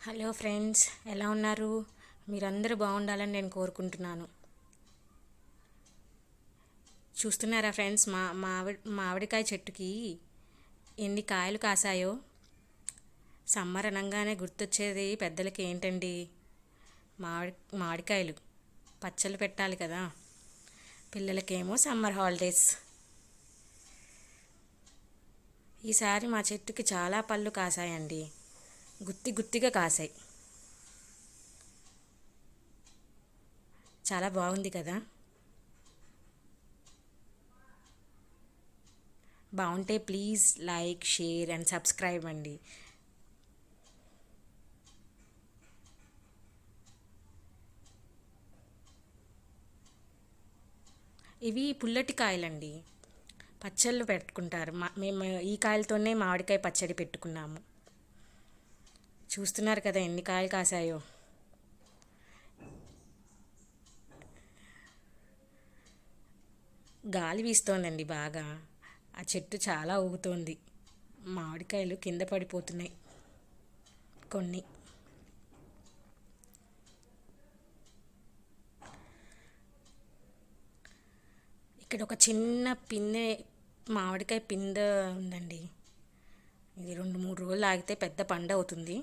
Hello friends, ఎలా ఉన్నారు? మీరందరూ బాగుండాలని నేను కోరుకుంటున్నాను. చూస్తున్నారా ఫ్రెండ్స్, మామిడికాయ చెట్టుకి ఎన్ని కాయలు కాసాయో. సమ్మర్ అనగానే గుర్తొచ్చేది పెద్దలకి ఏంటండి? మామిడికాయలు పచ్చళ్ళు పెట్టాలి కదా. పిల్లలకేమో సమ్మర్ హాలిడేస్. ఈసారి మా చెట్టుకి చాలా పళ్ళు కాసాయండి. గుత్తిగా కాసాయి. చాలా బాగుంది కదా. బాగుంటే please like, share and subscribe అండి. ఇవి పుల్లటి కాయలండి. పచ్చళ్ళు పెట్టుకుంటారు. మేము ఈ కాయలతోనే మామిడికాయ పచ్చడి పెట్టుకున్నాము. చూస్తున్నారు కదా ఎన్ని కాయలు కాసాయో. గాలి వీస్తోందండి బాగా. ఆ చెట్టు చాలా ఊగుతోంది. మామిడికాయలు కింద పడిపోతున్నాయి కొన్ని. ఇక్కడ ఒక చిన్న పిందె మామిడికాయ పిందె ఉందండి. ఇది 2-3 రోజులు ఆగితే పెద్ద పండు అవుతుంది.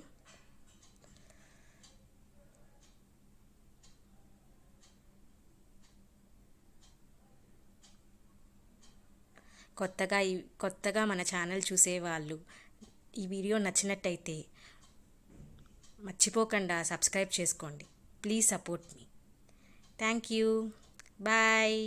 కొత్తగా మన ఛానల్ చూసేవాళ్ళు ఈ వీడియో నచ్చినట్టయితే మర్చిపోకుండా సబ్స్క్రైబ్ చేసుకోండి. Please support me. Thank you. Bye.